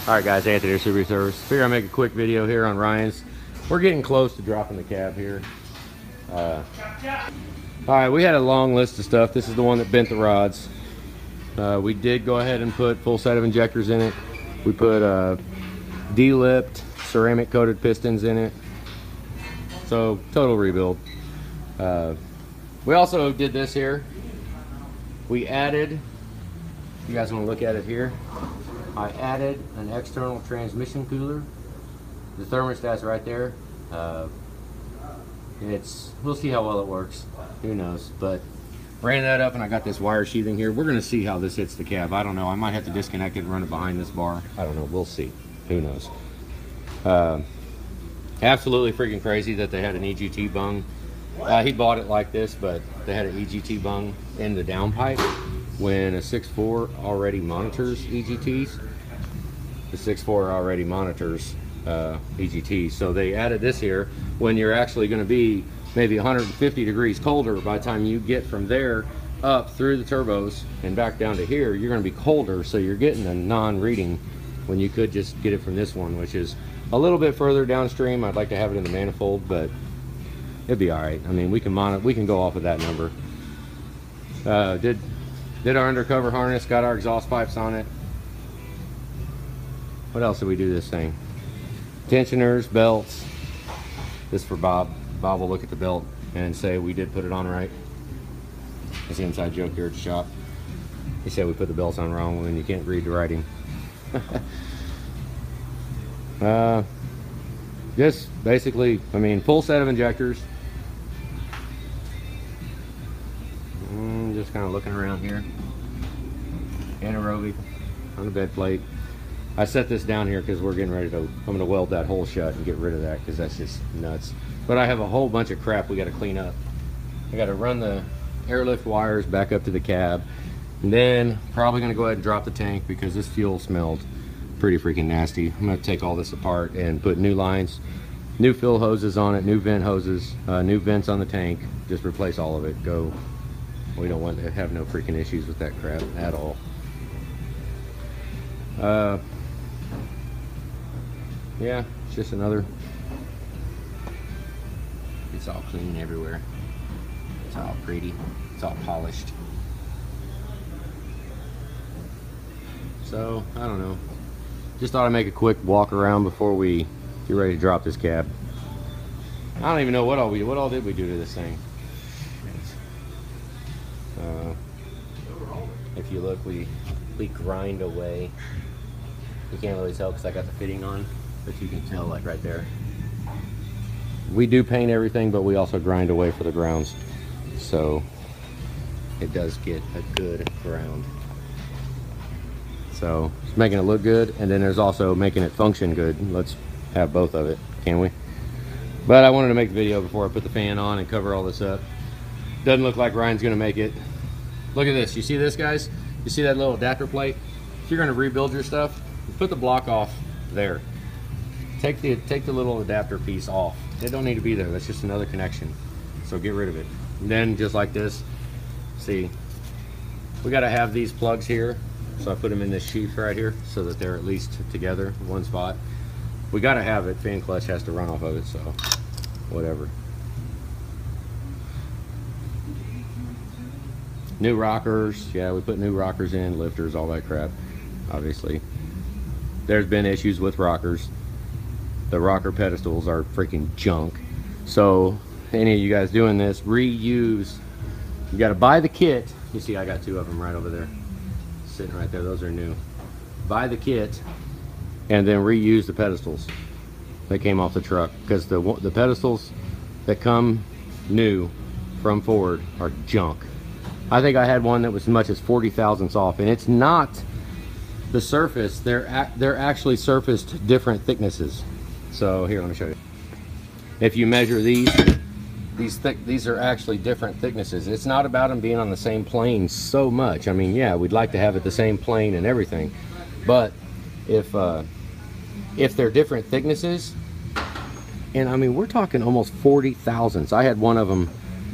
Alright guys, Anthony Subaru Service. Figure I'll make a quick video here on Ryan's. We're getting close to dropping the cab here. Alright, we had a long list of stuff. This is the one that bent the rods. We did go ahead and put full set of injectors in it. We put de-lipped ceramic coated pistons in it. So total rebuild. We also did this here. We added, you guys want to look at it here, I added an external transmission cooler. The thermostat's right there. We'll see how well it works. Who knows? But ran that up and I got this wire sheathing here. We're gonna see how this hits the cab. I don't know. I might have to disconnect it and run it behind this bar. I don't know. We'll see. Who knows? Absolutely freaking crazy that they had an EGT bung. He bought it like this, but they had an EGT bung in the downpipe when a 6.4 already monitors EGTs. The 6.4 already monitors EGTs. So they added this here when you're actually going to be maybe 150 degrees colder. By the time you get from there up through the turbos and back down to here, you're going to be colder. So you're getting a non-reading when you could just get it from this one, which is a little bit further downstream. I'd like to have it in the manifold, but it'd be all right. I mean, we can go off of that number. Did our undercover harness, got our exhaust pipes on it. What else did we do this thing? Tensioners, belts. This for Bob. Bob will look at the belt and say we did put it on right. It's the inside joke here at the shop. He said we put the belts on wrong when you can't read the writing. Just basically, I mean, full set of injectors. Just kind of looking around here. Anaerobic on the bed plate. I set this down here because we're getting ready to, I'm going to weld that hole shut and get rid of that because that's just nuts. But I have a whole bunch of crap we got to clean up. I got to run the airlift wires back up to the cab. And then probably going to go ahead and drop the tank because this fuel smelled pretty freaking nasty. I'm going to take all this apart and put new lines, new fill hoses on it, new vent hoses, new vents on the tank. Just replace all of it. Go. We don't want to have no freaking issues with that crap at all. Yeah, it's just another. It's all clean everywhere. It's all pretty. It's all polished. So, I don't know. Just thought I'd make a quick walk around before we get ready to drop this cab. I don't even know what all did we do to this thing. If you look, we grind away. You can't really tell because I got the fitting on, but you can tell like right there. We do paint everything, but we also grind away for the grounds. So it does get a good ground. So it's making it look good, and then there's also making it function good. Let's have both of it, can we? But I wanted to make the video before I put the fan on and cover all this up. Doesn't look like Ryan's gonna make it. Look at this, you see this, guys? You see that little adapter plate? If you're gonna rebuild your stuff, put the block off there. Take the little adapter piece off. It don't need to be there, that's just another connection. So get rid of it. And then just like this, see, we gotta have these plugs here. So I put them in this sheath right here so that they're at least together in one spot. We gotta have it, fan clutch has to run off of it, so whatever. New rockers, yeah, we put new rockers in, lifters, all that crap, obviously. There's been issues with rockers. The rocker pedestals are freaking junk. So any of you guys doing this, reuse. You gotta buy the kit. You see I got two of them right over there. Sitting right there, those are new. Buy the kit and then reuse the pedestals that came off the truck, because the pedestals that come new from Ford are junk. I think I had one that was as much as 40 thousandths off, and it's not the surface. They're actually surfaced different thicknesses. So here, let me show you. If you measure these are actually different thicknesses. It's not about them being on the same plane so much. I mean, yeah, we'd like to have it the same plane and everything, but if they're different thicknesses, and I mean, we're talking almost 40 thousandths. I had one of them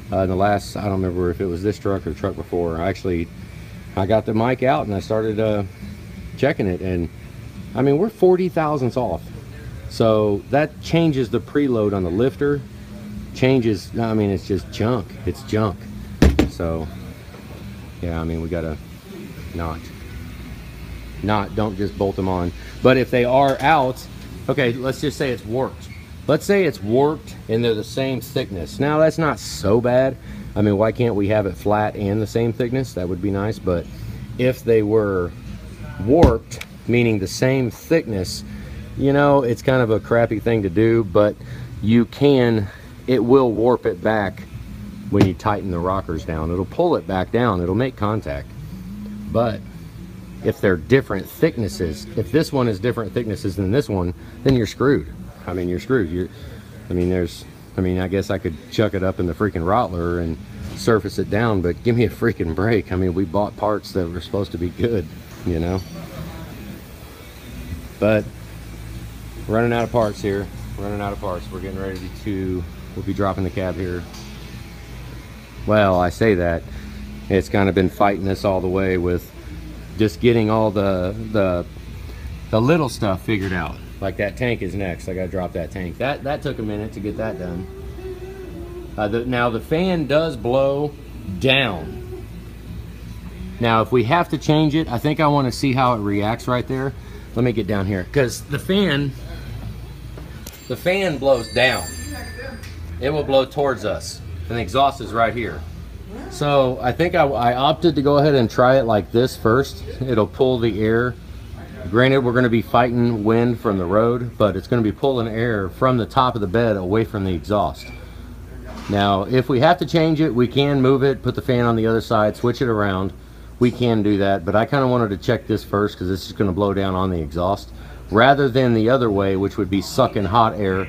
in the last, I don't remember if it was this truck or the truck before. I got the mic out and I started checking it, and I mean, we're 40 thousandths off. So that changes the preload on the lifter. Changes, I mean, it's just junk. It's junk. So, yeah, I mean, we gotta don't just bolt them on. But if they are out, okay, let's just say it's warped. Let's say it's warped and they're the same thickness. Now, that's not so bad. I mean, why can't we have it flat and the same thickness? That would be nice. But if they were warped, meaning the same thickness, you know, it's kind of a crappy thing to do, but you can, it will warp it back when you tighten the rockers down. It'll pull it back down. It'll make contact. But if they're different thicknesses, if this one is different thicknesses than this one, then you're screwed. I mean, you're screwed. I mean, I guess I could chuck it up in the freaking Rottler and surface it down, but give me a freaking break. I mean, we bought parts that were supposed to be good, you know. But running out of parts here. Running out of parts. We're getting ready to, we'll be dropping the cab here. Well, I say that. It's kind of been fighting us all the way with just getting all the little stuff figured out. Like that tank is next. I gotta drop that tank. That took a minute to get that done. Now the fan does blow down. Now if we have to change it, I think I want to see how it reacts right there. Let me get down here, because the fan blows down. It will blow towards us, and the exhaust is right here. So I think I opted to go ahead and try it like this first. It'll pull the air. Granted, we're going to be fighting wind from the road, but it's going to be pulling air from the top of the bed away from the exhaust. Now, if we have to change it, we can move it, put the fan on the other side, switch it around. We can do that, but I kind of wanted to check this first because this is going to blow down on the exhaust, rather than the other way, which would be sucking hot air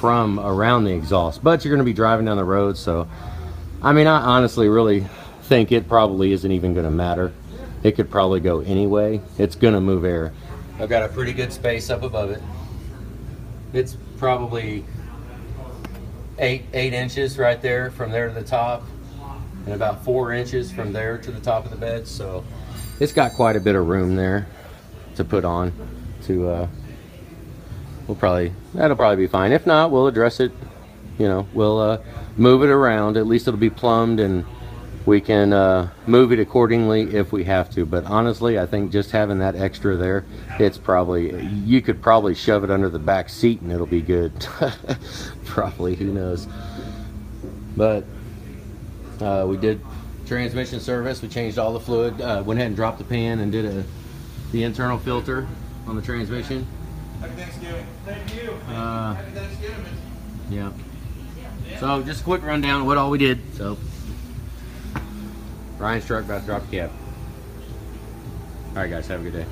from around the exhaust. But you're going to be driving down the road, so I mean, I honestly really think it probably isn't even going to matter. It could probably go anyway. It's going to move air. I've got a pretty good space up above it. It's probably 8 inches right there from there to the top, and about 4 inches from there to the top of the bed. So it's got quite a bit of room there to put on. That'll probably be fine. If not, we'll address it. You know, we'll move it around. At least it'll be plumbed, and we can move it accordingly if we have to. But honestly, I think just having that extra there, it's probably, you could probably shove it under the back seat and it'll be good. Probably, who knows. But we did transmission service. We changed all the fluid, went ahead and dropped the pan and did the internal filter on the transmission. Happy Thanksgiving. Thank you. Happy Thanksgiving. Yeah. So just a quick rundown of what all we did. So Ryan's truck about to drop the cab. All right, guys, have a good day.